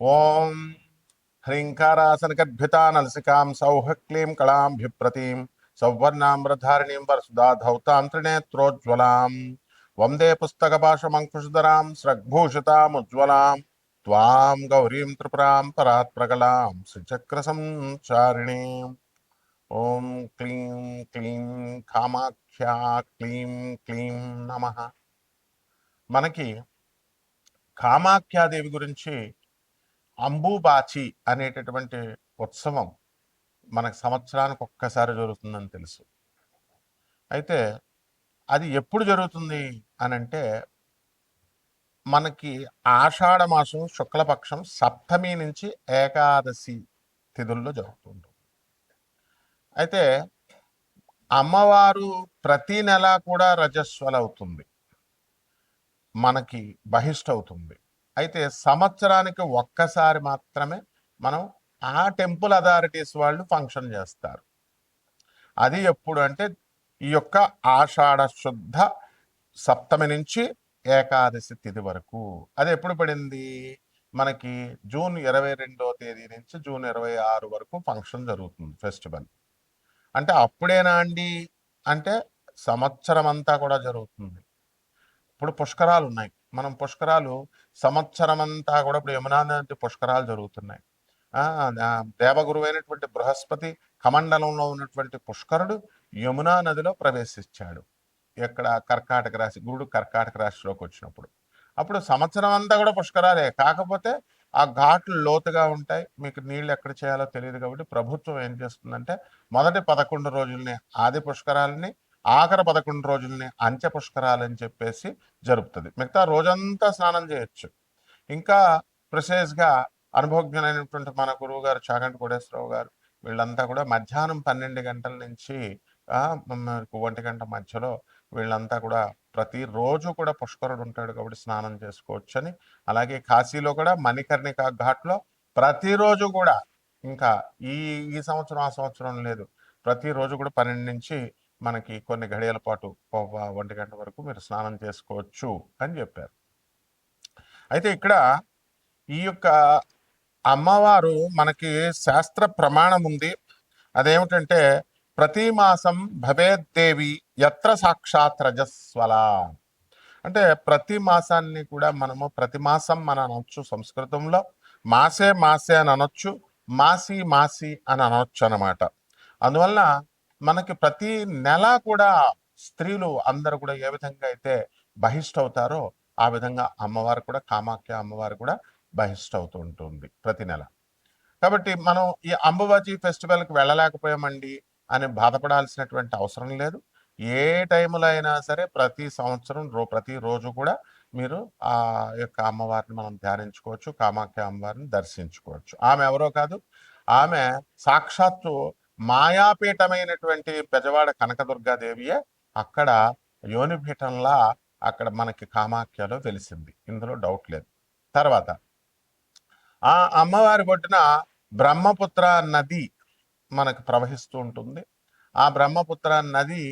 ఓం హ్రీంకారాసనగద్భితానలసికాం సౌః క్లీం కళాంభిప్రतीं సౌవర్ణామ్రధారిణీం వరసుధాధౌతాం త్రినేత్రోజ్వలాం వందే పుస్తకపాశమంకుశధరాం స్రగ్భూషితాముజ్వలాం త్వాం గౌరీం త్రిపురాం పరాత్ప్రగలాం శ్రీచక్రసంచారిణీం. ఓం క్లీం క్లీం కామాఖ్యా క్లీం క్లీం నమః. మనకి కామాఖ్యాదేవి గురించి అంబుబాచి అనేటటువంటి ఉత్సవం మనకు సంవత్సరానికి ఒక్కసారి జరుగుతుందని తెలుసు. అయితే అది ఎప్పుడు జరుగుతుంది అని అంటే మనకి ఆషాఢ మాసం శుక్లపక్షం సప్తమి నుంచి ఏకాదశి తిథుల్లో జరుగుతుంది. అయితే అమ్మవారు ప్రతి నెల కూడా రజస్వలవుతుంది, మనకి బహిష్ట అవుతుంది. అయితే సంవత్సరానికి ఒక్కసారి మాత్రమే మనం ఆ టెంపుల్ అథారిటీస్ వాళ్ళు ఫంక్షన్ చేస్తారు. అది ఎప్పుడు అంటే ఈ యొక్క ఆషాఢ శుద్ధ సప్తమి నుంచి ఏకాదశి తిథి వరకు. అది ఎప్పుడు పడింది మనకి? జూన్ 22వ తేదీ నుంచి జూన్ 26 వరకు ఫంక్షన్ జరుగుతుంది, ఫెస్టివల్. అంటే అప్పుడేనా అండి అంటే సంవత్సరం అంతా కూడా జరుగుతుంది. ఇప్పుడు పుష్కరాలు ఉన్నాయి, మనం పుష్కరాలు సంవత్సరం అంతా కూడా ఇప్పుడు యమునా నది పుష్కరాలు జరుగుతున్నాయి. దేవగురువైనటువంటి బృహస్పతి కమండలంలో ఉన్నటువంటి పుష్కరుడు యమునా నదిలో ప్రవేశించాడు. ఎక్కడ? కర్కాటక రాశి, గురుడు కర్కాటక రాశిలోకి వచ్చినప్పుడు. అప్పుడు సంవత్సరం అంతా కూడా పుష్కరాలే, కాకపోతే ఆ ఘాట్లు లోతుగా ఉంటాయి, మీకు నీళ్ళు ఎక్కడ చేయాలో తెలియదు. కాబట్టి ప్రభుత్వం ఏం చేస్తుందంటే మొదటి 11 రోజుల్ని ఆది పుష్కరాలని, ఆఖరి 11 రోజుల్ని అంత్య పుష్కరాలని చెప్పేసి జరుపుతుంది. మిగతా రోజంతా స్నానం చేయొచ్చు. ఇంకా ప్రిసైజ్గా అనుభవజ్ఞులైనటువంటి మన గురువు గారు చాగంటి కోటేశ్వరరావు గారు వీళ్ళంతా కూడా మధ్యాహ్నం 12 గంటల నుంచి 1 గంట మధ్యలో వీళ్ళంతా కూడా ప్రతిరోజు కూడా పుష్కరుడు ఉంటాడు కాబట్టి స్నానం చేసుకోవచ్చు అని. అలాగే కాశీలో కూడా మణికర్ణిక ఘాట్లో ప్రతిరోజు కూడా, ఇంకా ఈ ఈ సంవత్సరం ఆ సంవత్సరం లేదు, ప్రతిరోజు కూడా 12 నుంచి మనకి కొన్ని గడియల పాటు 1 గంట వరకు మీరు స్నానం చేసుకోవచ్చు అని చెప్పారు. అయితే ఇక్కడ ఈ యొక్క అమ్మవారు మనకి శాస్త్ర ప్రమాణం ఉంది. అదేమిటంటే ప్రతి మాసం భవేద్దేవి యత్ర సాక్షాత్ రజస్వల. అంటే ప్రతి మాసాన్ని కూడా మనము ప్రతి మాసం మనం అనొచ్చు, సంస్కృతంలో మాసే మాసే అని అనొచ్చు, మాసి మాసి అని అనొచ్చు అనమాట. అందువలన మనకి ప్రతి నెల కూడా స్త్రీలు అందరూ కూడా ఏ విధంగా అయితే బహిష్ట అవుతారో ఆ విధంగా అమ్మవారు కూడా, కామాఖ్య అమ్మవారు కూడా బహిష్ట అవుతూ ఉంటుంది ప్రతి నెల. కాబట్టి మనం ఈ అంబుబాచి ఫెస్టివల్కి వెళ్ళలేకపోయామండి అని బాధపడాల్సినటువంటి అవసరం లేదు. ఏ టైంలో అయినా సరే ప్రతి సంవత్సరం ప్రతిరోజు కూడా మీరు ఆ యొక్క అమ్మవారిని మనం ధ్యానించుకోవచ్చు, కామాఖ్య అమ్మవారిని దర్శించుకోవచ్చు. ఆమె ఎవరో కాదు, ఆమె సాక్షాత్తు మాయాపీఠమైనటువంటి పెజవాడ కనకదుర్గాదేవియే అక్కడ యోనిపీఠంలా అక్కడ మనకి కామాఖ్యలో వెలిసింది, ఇందులో డౌట్ లేదు. తర్వాత ఆ అమ్మవారి ఒడ్డున బ్రహ్మపుత్ర నది మనకు ప్రవహిస్తూ ఉంటుంది. ఆ బ్రహ్మపుత్ర నది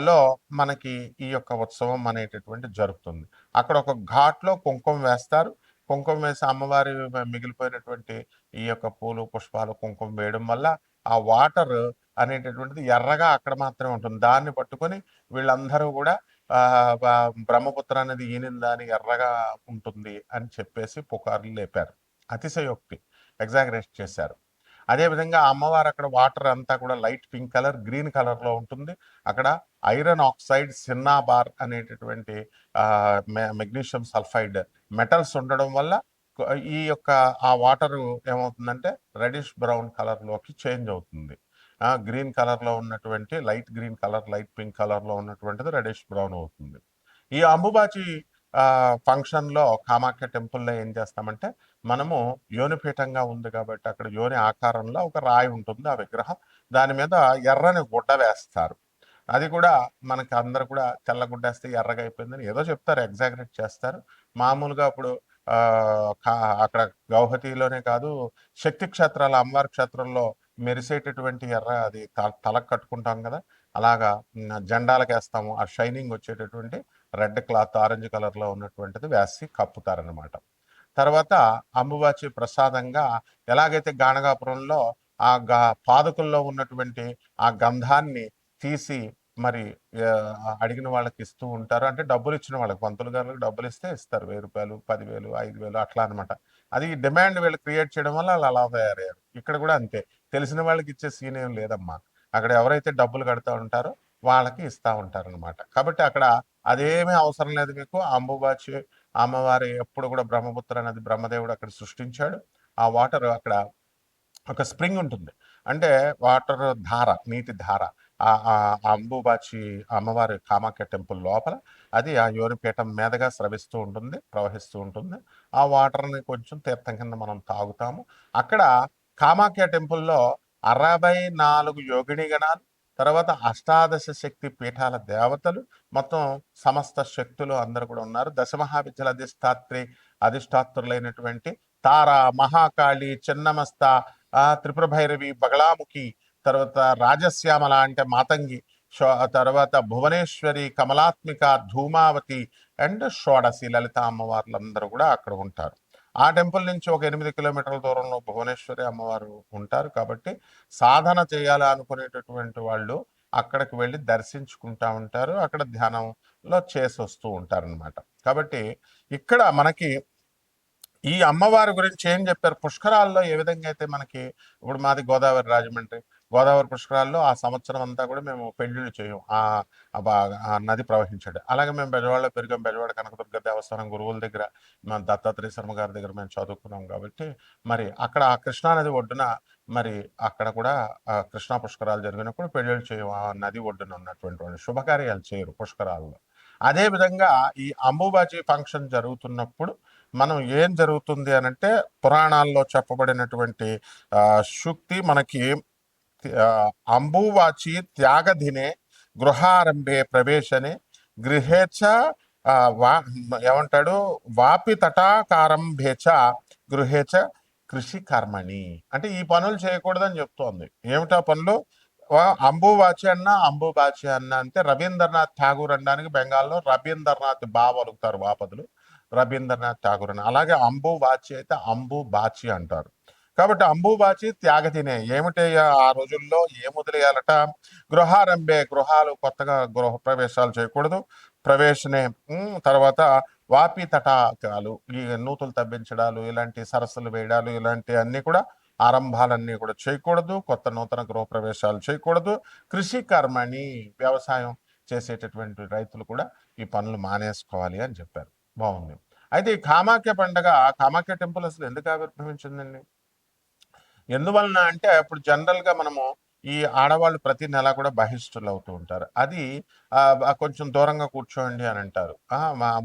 లో మనకి ఈ యొక్క ఉత్సవం అనేటటువంటి జరుగుతుంది. అక్కడ ఒక ఘాట్లో కుంకుమ వేస్తారు. కుంకుమ వేసి అమ్మవారి మిగిలిపోయినటువంటి ఈ యొక్క పూలు పుష్పాలు కుంకుమ వేయడం వల్ల ఆ వాటర్ అనేటటువంటిది ఎర్రగా అక్కడ మాత్రమే ఉంటుంది. దాన్ని పట్టుకొని వీళ్ళందరూ కూడా బ్రహ్మపుత్ర అనేది ఈనిందా అని ఎర్రగా ఉంటుంది అని చెప్పేసి పుకార్లు లేపారు. అతిశయోక్తి, ఎగ్జాగరేట్ చేశారు. అదేవిధంగా అమ్మవారు అక్కడ వాటర్ అంతా కూడా లైట్ పింక్ కలర్, గ్రీన్ కలర్లో ఉంటుంది. అక్కడ ఐరన్ ఆక్సైడ్, సిన్నాబార్ అనేటటువంటి మెగ్నీషియం సల్ఫైడ్ మెటల్స్ ఉండడం వల్ల ఈ యొక్క ఆ వాటరు ఏమవుతుందంటే రెడిష్ బ్రౌన్ కలర్లోకి చేంజ్ అవుతుంది. గ్రీన్ కలర్లో ఉన్నటువంటి light green colour, light pink కలర్లో ఉన్నటువంటిది రెడిష్ బ్రౌన్ అవుతుంది. ఈ అంబుబాచి ఫంక్షన్లో కామాఖ్య టెంపుల్లో ఏం చేస్తామంటే మనము యోనిపీఠంగా ఉంది కాబట్టి అక్కడ యోని ఆకారంలో ఒక రాయి ఉంటుంది, ఆ విగ్రహం. దాని మీద ఎర్రని గుడ్డ వేస్తారు. అది కూడా మనకి అందరు కూడా తెల్లగుడ్డేస్తే ఎర్రగా అయిపోయిందని ఏదో చెప్తారు, ఎగ్జాగరేట్ చేస్తారు. మామూలుగా అప్పుడు అక్కడ గౌహతిలోనే కాదు, శక్తి క్షేత్రాల అమ్మవారి క్షేత్రంలో మెరిసేటటువంటి ఎర్ర అది తలకు కట్టుకుంటాం కదా, అలాగా జెండాలకు వేస్తాము. ఆ షైనింగ్ వచ్చేటటువంటి రెడ్ క్లాత్ ఆరెంజ్ కలర్లో ఉన్నటువంటిది వేసి కప్పుతారనమాట. తర్వాత అంబుబాచి ప్రసాదంగా ఎలాగైతే గాణగాపురంలో ఆ పాదుకల్లో ఉన్నటువంటి ఆ గంధాన్ని తీసి మరి అడిగిన వాళ్ళకి ఇస్తూ ఉంటారు. అంటే డబ్బులు ఇచ్చిన వాళ్ళకి, పంతులు గారులకు డబ్బులు ఇస్తే ఇస్తారు, 1000 రూపాయలు, 10,000, 5,000 అట్లా అనమాట. అది డిమాండ్ వీళ్ళు క్రియేట్ చేయడం వల్ల వాళ్ళు అలా తయారయ్యారు. ఇక్కడ కూడా అంతే, తెలిసిన వాళ్ళకి ఇచ్చే సీన్ ఏం లేదమ్మా. అక్కడ ఎవరైతే డబ్బులు కడుతూ ఉంటారో వాళ్ళకి ఇస్తూ ఉంటారనమాట. కాబట్టి అక్కడ అదేమీ అవసరం లేదు మీకు. అంబుబాచి అమ్మవారి ఎప్పుడు కూడా బ్రహ్మపుత్ర నది బ్రహ్మదేవుడు అక్కడ సృష్టించాడు. ఆ వాటర్ అక్కడ ఒక స్ప్రింగ్ ఉంటుంది, అంటే వాటర్ ధార, నీటి ధార ఆ అంబుబాచి అమ్మవారి కామాఖ్య టెంపుల్ లోపల అది ఆ యోనిపీఠం మీదగా స్రవిస్తూ ఉంటుంది, ప్రవహిస్తూ ఉంటుంది. ఆ వాటర్ని కొంచెం తీర్థం కింద మనం తాగుతాము. అక్కడ కామాఖ్య టెంపుల్లో 64 యోగిని గణాలు, తర్వాత అష్టాదశ శక్తి పీఠాల దేవతలు, మొత్తం సమస్త శక్తులు అందరూ కూడా ఉన్నారు. దశమహావిద్యల అధిష్టాత్రులైనటువంటి తార, మహాకాళి, చిన్నమస్త, త్రిపుర భైరవి, బగళాముఖి, తర్వాత రాజశ్యామల అంటే మాతంగి, తర్వాత భువనేశ్వరి, కమలాత్మిక, ధూమావతి అండ్ షోడసి లలిత అమ్మవార్లందరూ కూడా అక్కడ ఉంటారు. ఆ టెంపుల్ నుంచి ఒక 8 కిలోమీటర్ల దూరంలో భువనేశ్వరి అమ్మవారు ఉంటారు. కాబట్టి సాధన చేయాలి అనుకునేటటువంటి వాళ్ళు అక్కడికి వెళ్ళి దర్శించుకుంటా ఉంటారు, అక్కడ ధ్యానంలో చేసి వస్తూ ఉంటారనమాట. కాబట్టి ఇక్కడ మనకి ఈ అమ్మవారి గురించి ఏం చెప్పారు, పుష్కరాల్లో ఏ విధంగా అయితే మనకి, ఇప్పుడు మాది గోదావరి రాజమండ్రి, గోదావరి పుష్కరాల్లో ఆ సంవత్సరం అంతా కూడా మేము పెళ్లిళ్ళు చేయం, ఆ నది ప్రవహించాడు. అలాగే మేము బెజవాడలో పెరిగాం, బెజవాడ కనకదుర్గ దేవస్థానం గురువుల దగ్గర, మన దత్తాత్రేయ శర్మ గారి దగ్గర మేము చదువుకున్నాం. కాబట్టి మరి అక్కడ ఆ కృష్ణానది ఒడ్డున మరి అక్కడ కూడా కృష్ణా పుష్కరాలు జరిగినప్పుడు పెళ్లిళ్ళు చేయం, ఆ నది ఒడ్డున ఉన్నటువంటి శుభకార్యాలు చేయరు పుష్కరాల్లో. అదే విధంగా ఈ అంబుబాచి ఫంక్షన్ జరుగుతున్నప్పుడు మనం ఏం జరుగుతుంది అనంటే, పురాణాల్లో చెప్పబడినటువంటి శుక్తి మనకి అంబువాచి త్యాగధినే గృహారంభే ప్రవేశనే గృహేచ ఏమంటాడు, వాపి తటాకారంభేచ గృహేచ కృషి కర్మణి, అంటే ఈ పనులు చేయకూడదని చెప్తోంది. ఏమిటా పనులు? అంబువాచి అన్న, అంబుబాచి అన్న అంటే రవీంద్రనాథ్ ఠాగూర్ అనడానికి బెంగాల్లో రవీంద్రనాథ్ బాబు అలుగుతారు బాపదులు, రవీంద్రనాథ్ ఠాగూర్ అని. అలాగే అంబుబాచి అయితే అంబుబాచి అంటారు. కాబట్టి అంబుబాచి త్యాగతినే ఏమిటి, ఆ రోజుల్లో ఏం వదిలేయాలట? గృహారంభే, గృహాలు కొత్తగా గృహ ప్రవేశాలు చేయకూడదు, ప్రవేశనే. తర్వాత వాపి తటాకాలు, ఈ నూతులు తవ్వించడాలు, ఇలాంటి సరస్సులు వేయడాలు, ఇలాంటి అన్ని కూడా ఆరంభాలన్నీ కూడా చేయకూడదు, కొత్త నూతన గృహప్రవేశాలు చేయకూడదు. కృషి కర్మని, వ్యవసాయం చేసేటటువంటి రైతులు కూడా ఈ పనులు మానేసుకోవాలి అని చెప్పారు. బాగుంది. అయితే ఈ కామాఖ్య పండగ, కామాఖ్య టెంపుల్ అసలు ఎందుకు ఆవిర్భవించిందండి? ఎందువలన అంటే, ఇప్పుడు జనరల్గా మనము ఈ ఆడవాళ్ళు ప్రతి నెల కూడా బహిష్టులు అవుతూ ఉంటారు. అది కొంచెం దూరంగా కూర్చోండి అని అంటారు,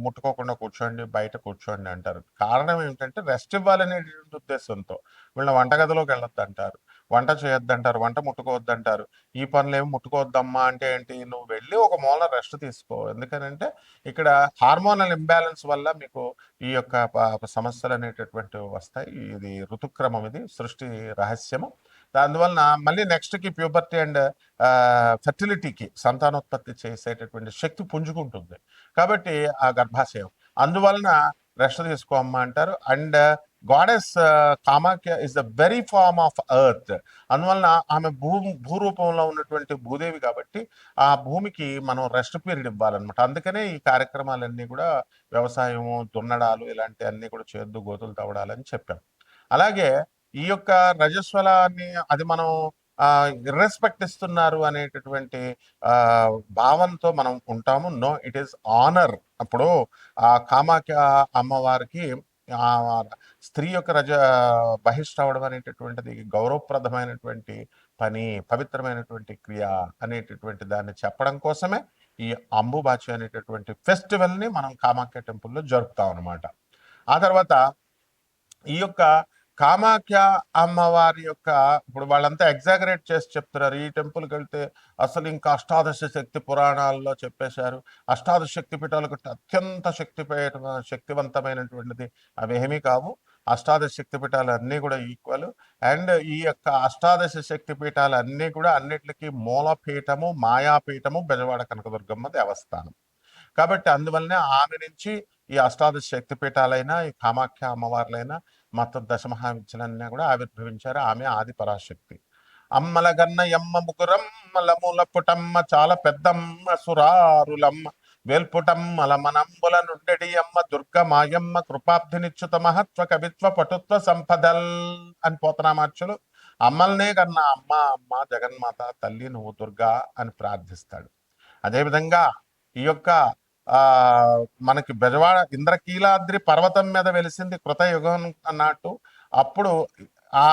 ముట్టుకోకుండా కూర్చోండి, బయట కూర్చోండి అంటారు. కారణం ఏమిటంటే రెస్ట్ ఇవ్వాలనేటువంటి ఉద్దేశంతో. వీళ్ళ వంటగదిలోకి వెళ్ళొద్దు అంటారు, వంట చేయొద్దంటారు, వంట ముట్టుకోవద్దంటారు. ఈ పనులు ఏమి ముట్టుకోవద్దమ్మా అంటే ఏంటి, నువ్వు వెళ్ళి ఒక మూల రెస్ట్ తీసుకో. ఎందుకనంటే ఇక్కడ హార్మోనల్ ఇంబ్యాలెన్స్ వల్ల మీకు ఈ యొక్క సమస్యలు అనేటటువంటివి వస్తాయి. ఇది ఋతుక్రమం, ఇది సృష్టి రహస్యము. అందువలన మళ్ళీ నెక్స్ట్కి ప్యూబర్టీ అండ్ ఫెర్టిలిటీకి, సంతానోత్పత్తి చేసేటటువంటి శక్తి పుంజుకుంటుంది. కాబట్టి ఆ గర్భాశయం, అందువలన రెస్ట్ తీసుకోమ్మా అంటారు. And goddess Kamakhya is the very form of earth. అందువలన ఆమె భూరూపంలో ఉన్నటువంటి భూదేవి కాబట్టి ఆ భూమికి మనం రెస్ట్ పీరియడ్ ఇవ్వాలన్నమాట. అందుకనే ఈ కార్యక్రమాలన్నీ కూడా వ్యవసాయము, దున్నడాలు, ఇలాంటి అన్ని కూడా చేద్దు, గోతులు తవ్వడాలని చెప్పాం. అలాగే ఈ యొక్క రజస్వలాన్ని అది మనం ఇర్రెస్పెక్ట్ ఇస్తున్నారు అనేటటువంటి భావంతో మనం ఉంటాము. No, it is honour. అప్పుడు ఆ కామాఖ్య అమ్మవారికి ఆ స్త్రీ యొక్క బహిష్ట అవడం అనేటటువంటిది గౌరవప్రదమైనటువంటి పని, పవిత్రమైనటువంటి క్రియ అనేటటువంటి దాన్ని చెప్పడం కోసమే ఈ అంబుబాచి అనేటటువంటి ఫెస్టివల్ని మనం కామాఖ్య టెంపుల్లో జరుపుతాం అనమాట. ఆ తర్వాత ఈ యొక్క కామాఖ్య అమ్మవారి యొక్క, ఇప్పుడు వాళ్ళంతా ఎగ్జాగరేట్ చేసి చెప్తున్నారు, ఈ టెంపుల్కి వెళ్తే అసలు ఇంకా అష్టాదశ శక్తి పురాణాల్లో చెప్పేశారు, అష్టాదశ శక్తి పీఠాలకు అత్యంత శక్తివంతమైనటువంటిది అవేమీ కావు. అష్టాదశ శక్తి పీఠాలు అన్నీ కూడా ఈక్వల్. అండ్ ఈ యొక్క అష్టాదశ శక్తి పీఠాలు అన్నీ కూడా అన్నిటికీ మూలపీఠము, మాయాపీఠము బెజవాడ కనకదుర్గమ్మ దేవస్థానం. కాబట్టి అందువల్లనే ఆమె నుంచి ఈ అష్టాదశ శక్తిపీఠాలైనా ఈ కామాఖ్య అమ్మవార్లైనా మొత్తం దశమహావిద్యలన్నీ కూడా ఆవిర్భవించారు. ఆమె ఆది పరాశక్తి. అమ్మల గన్న ఎమ్మ ముగురమ్మల మూల పుటమ్మ చాలా పెద్దమ్మ సురారులమ్మ వేల్పుటమ్మల మనంబుల నుండెడి అమ్మ దుర్గ మాయమ్మ కృపాబ్ధినిచ్యుత మహత్వ కవిత్వ పటుత్వ సంపదల్ అని పోతనామార్చులు అమ్మల్నే కన్నా అమ్మ అమ్మ జగన్మాత తల్లి నువ్వు దుర్గా అని ప్రార్థిస్తాడు. అదేవిధంగా ఈ యొక్క ఆ మనకి బెజవాడ ఇంద్రకీలాద్రి పర్వతం మీద వెలిసింది కృతయుగం అన్నట్టు. అప్పుడు ఆ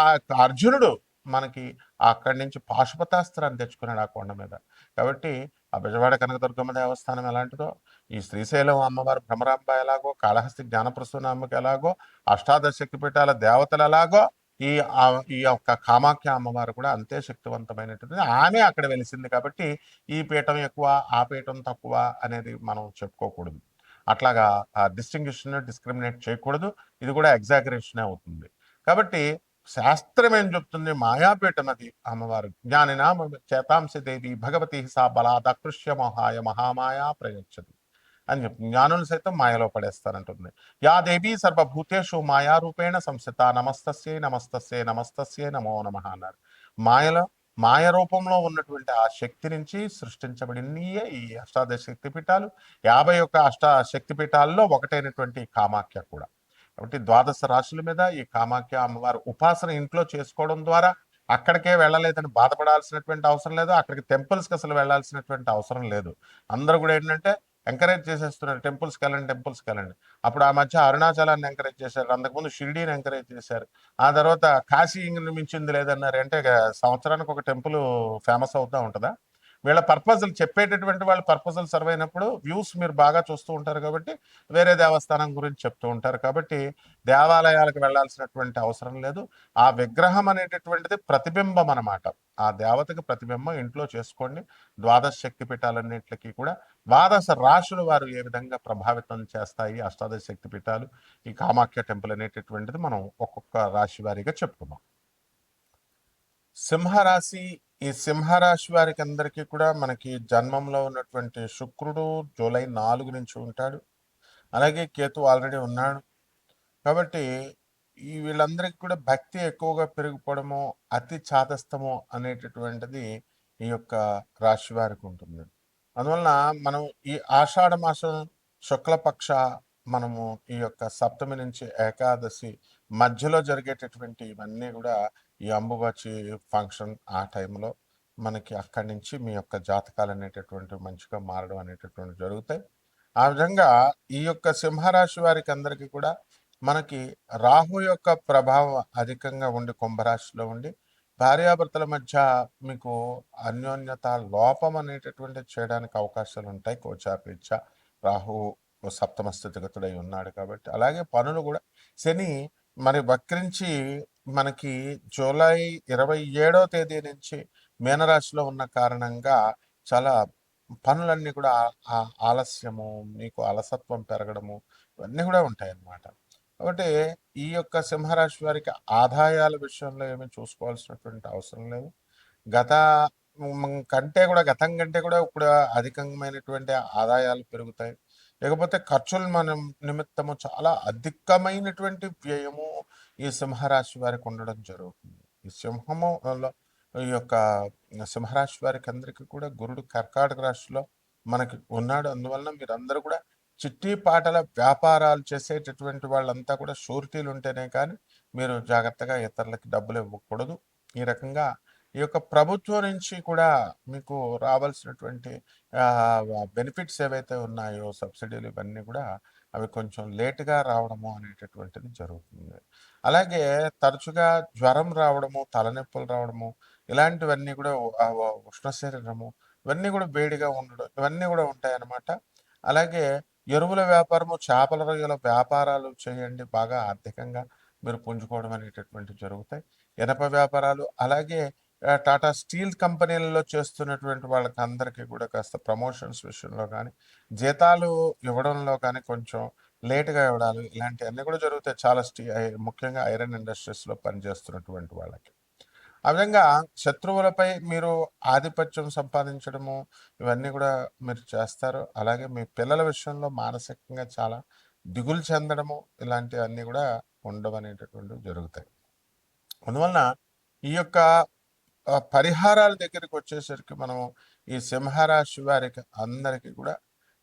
అర్జునుడు మనకి అక్కడి నుంచి పాశుపతాస్త్రాన్ని తెచ్చుకున్నాడు ఆ కొండ మీద. కాబట్టి ఆ బెజవాడ కనకదుర్గమ్మ దేవస్థానం ఎలాంటిదో, ఈ శ్రీశైలం అమ్మవారు భ్రమరాంబ ఎలాగో, కాళహస్తి జ్ఞానప్రసూనామ్మకి ఎలాగో, అష్టాదశ శక్తిపీఠాల దేవతలు ఎలాగో, ఈ ఈ యొక్క కామాఖ్య అమ్మవారు కూడా అంతే శక్తివంతమైనటువంటిది. ఆమె అక్కడ వెలిసింది కాబట్టి ఈ పీఠం ఎక్కువ ఆ పీఠం తక్కువ అనేది మనం చెప్పుకోకూడదు. అట్లాగా డిస్టింగ్విషన్ డిస్క్రిమినేట్ చేయకూడదు. ఇది కూడా ఎగ్జాగరేషనే అవుతుంది. కాబట్టి శాస్త్రం ఏం చెప్తుంది, మాయాపీఠ నది అమ్మవారు జ్ఞానినామ చేతాంశ దేవి భగవతి సా బలాదకృష్య మహాయ మహామాయా ప్రయచ్చది అని చెప్పి జ్ఞానులు సైతం మాయలో పడేస్తారంటుంది. యా దేవి సర్వభూతేషు మాయారూపేణ సంస్థిత నమస్తస్యై నమస్తస్యై నమస్తస్యై నమో నమః అన్నారు. మాయలో మాయ రూపంలో ఉన్నటువంటి ఆ శక్తి నుంచి సృష్టించబడినయే ఈ అష్టాదశ శక్తిపీఠాలు. 51 శక్తిపీఠాల్లో ఒకటైనటువంటి కామాఖ్య కూడా. కాబట్టి ద్వాదశ రాశుల మీద ఈ కామాఖ్య అమ్మవారు ఉపాసన ఇంట్లో చేసుకోవడం ద్వారా అక్కడికే వెళ్ళలేదని బాధపడాల్సినటువంటి అవసరం లేదు. అక్కడికి టెంపుల్స్కి అసలు వెళ్ళాల్సినటువంటి అవసరం లేదు. అందరూ కూడా ఏంటంటే ఎంకరేజ్ చేసేస్తున్నారు, టెంపుల్స్కి వెళ్ళండి టెంపుల్స్కి వెళ్ళండి. అప్పుడు ఆ మధ్య అరుణాచలాన్ని ఎంకరేజ్ చేశారు, అంతకుముందు షిరిడీని ఎంకరేజ్ చేశారు, ఆ తర్వాత కాశీ మించింది లేదన్నారు. అంటే సంవత్సరానికి ఒక టెంపుల్ ఫేమస్ అవుతూ ఉంటుందా? వీళ్ళ పర్పజల్ చెప్పేటటువంటి వాళ్ళ పర్పజల్ సర్వ్ అయినప్పుడు వ్యూస్ మీరు బాగా చూస్తూ ఉంటారు కాబట్టి వేరే దేవస్థానం గురించి చెప్తూ ఉంటారు. కాబట్టి దేవాలయాలకు వెళ్ళాల్సినటువంటి అవసరం లేదు. ఆ విగ్రహం అనేటటువంటిది ప్రతిబింబం అన్నమాట. ఆ దేవతకి ప్రతిబింబం ఇంట్లో చేసుకోండి. ద్వాదశ శక్తి పీఠాలన్నింటికి కూడా ద్వాదశ రాశులు వారు ఏ విధంగా ప్రభావితం చేస్తాయి అష్టాదశ శక్తి పీఠాలు, ఈ కామాఖ్య టెంపుల్ అనేటటువంటిది మనం ఒక్కొక్క రాశి వారీగా చెప్పుకున్నాం. సింహరాశి, ఈ సింహరాశి వారికి అందరికీ కూడా మనకి జన్మంలో ఉన్నటువంటి శుక్రుడు జూలై 4 నుంచి ఉంటాడు. అలాగే కేతు ఆల్రెడీ ఉన్నాడు. కాబట్టి ఈ వీళ్ళందరికీ కూడా భక్తి ఎక్కువగా పెరిగిపోవడము, అతి చాతస్థము అనేటటువంటిది ఈ యొక్క రాశి వారికి ఉంటుంది. అందువలన మనం ఈ ఆషాఢ మాసం శుక్లపక్ష మనము ఈ యొక్క సప్తమి నుంచి ఏకాదశి మధ్యలో జరిగేటటువంటి ఇవన్నీ కూడా ఈ అంబుబాచి ఫంక్షన్ ఆ టైంలో మనకి అక్కడి నుంచి మీ యొక్క జాతకాలు అనేటటువంటి మంచిగా మారడం అనేటటువంటి జరుగుతాయి. ఆ విధంగా ఈ యొక్క సింహరాశి వారికి అందరికీ కూడా మనకి రాహు యొక్క ప్రభావం అధికంగా ఉండి కుంభరాశిలో ఉండి భార్యాభర్తల మధ్య మీకు అన్యోన్యత లోపం అనేటటువంటిది చేయడానికి అవకాశాలు ఉంటాయి. గోచారరీత్యా రాహు సప్తమ స్థితిగతుడై ఉన్నాడు కాబట్టి. అలాగే పనులు కూడా శని మరి వక్రించి మనకి జూలై 27వ తేదీ నుంచి మీనరాశిలో ఉన్న కారణంగా చాలా పనులన్నీ కూడా ఆలస్యము, మీకు అలసత్వం పెరగడము ఇవన్నీ కూడా ఉంటాయి అన్నమాట. కాబట్టి ఈ యొక్క సింహరాశి వారికి ఆదాయాల విషయంలో ఏమీ చూసుకోవాల్సినటువంటి అవసరం లేదు. గత గతం కంటే కూడా ఇప్పుడు అధికమైనటువంటి ఆదాయాలు పెరుగుతాయి. లేకపోతే ఖర్చులు మనం నిమిత్తము చాలా అధికమైనటువంటి వ్యయము ఈ సింహరాశి వారికి ఉండడం జరుగుతుంది. ఈ ఈ యొక్క సింహరాశి వారికి అందరికీ కూడా గురుడు కర్కాటక రాశిలో మనకి ఉన్నాడు. అందువలన మీరందరూ కూడా చిట్టి పాటల వ్యాపారాలు చేసేటటువంటి వాళ్ళంతా కూడా షూరిటీలు ఉంటేనే కానీ మీరు జాగ్రత్తగా ఇతరులకి డబ్బులు ఇవ్వకూడదు. ఈ రకంగా ఈ యొక్క ప్రభుత్వం నుంచి కూడా మీకు రావాల్సినటువంటి బెనిఫిట్స్ ఏవైతే ఉన్నాయో సబ్సిడీలు ఇవన్నీ కూడా అవి కొంచెం లేటుగా రావడము అనేటటువంటిది జరుగుతుంది. అలాగే తరచుగా జ్వరం రావడము, తలనొప్పులు రావడము ఇలాంటివన్నీ కూడా ఉష్ణ శరీరము ఇవన్నీ కూడా వేడిగా ఉండడం ఇవన్నీ కూడా ఉంటాయన్నమాట. అలాగే ఎరువుల వ్యాపారము, చేపల రొయ్యల వ్యాపారాలు చేయండి. బాగా ఆర్థికంగా మీరు పుంజుకోవడం అనేటటువంటి జరుగుతాయి. ఇనప వ్యాపారాలు అలాగే టాటా స్టీల్ కంపెనీలలో చేస్తున్నటువంటి వాళ్ళకి అందరికీ కూడా కాస్త ప్రమోషన్స్ విషయంలో కానీ జీతాలు ఇవ్వడంలో కానీ కొంచెం లేటుగా ఇవ్వడాలు ఇలాంటివన్నీ కూడా జరుగుతాయి. చాలా ముఖ్యంగా ఐరన్ ఇండస్ట్రీస్లో పనిచేస్తున్నటువంటి వాళ్ళకి. ఆ విధంగా శత్రువులపై మీరు ఆధిపత్యం సంపాదించడము ఇవన్నీ కూడా మీరు చేస్తారు. అలాగే మీ పిల్లల విషయంలో మానసికంగా చాలా దిగులు చెందడము ఇలాంటివన్నీ కూడా ఉండవనేటటువంటివి జరుగుతాయి. అందువలన ఈ యొక్క పరిహారాల దగ్గరికి వచ్చేసరికి మనం ఈ సింహరాశి వారికి అందరికీ కూడా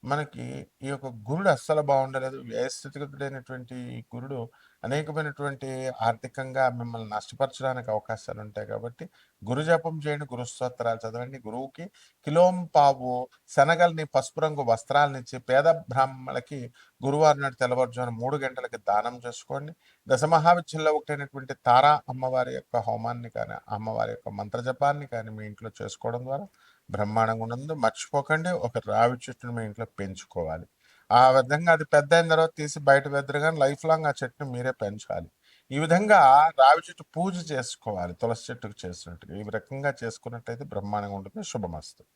మనకి ఈ యొక్క గురుడు అస్సలు బాగుండలేదు. వ్యయస్థితిగతుడైనటువంటి ఈ గురుడు అనేకమైనటువంటి ఆర్థికంగా మిమ్మల్ని నష్టపరచడానికి అవకాశాలు ఉంటాయి. కాబట్టి గురు జపం చేయండి, గురు స్తోత్రాలు చదవండి. గురువుకి కిలోంపావు శనగల్ని, పసుపు రంగు వస్త్రాలనిచ్చి పేద బ్రాహ్మణులకి గురువారం నాడు తెల్లవారుజామున 3 గంటలకి దానం చేసుకోండి. దశమహావిద్యల్లో ఒకటైనటువంటి తారా అమ్మవారి యొక్క హోమాన్ని కానీ, అమ్మవారి యొక్క మంత్రజపాన్ని కానీ మీ ఇంట్లో చేసుకోవడం ద్వారా బ్రహ్మాండంగా ఉన్నది. మర్చిపోకండి, ఒక రావి చెట్టును మీ ఇంట్లో పెంచుకోవాలి. ఆ విధంగా అది పెద్ద అయిన తర్వాత తీసి బయట వెద్దరు, కానీ లైఫ్ లాంగ్ ఆ చెట్టును మీరే పెంచాలి. ఈ విధంగా రావి చెట్టు పూజ చేసుకోవాలి, తులసి చెట్టుకు చేసినట్టుగా. ఈ రకంగా చేసుకున్నట్టయితే బ్రహ్మాండంగా ఉంటుంది. శుభమస్తు.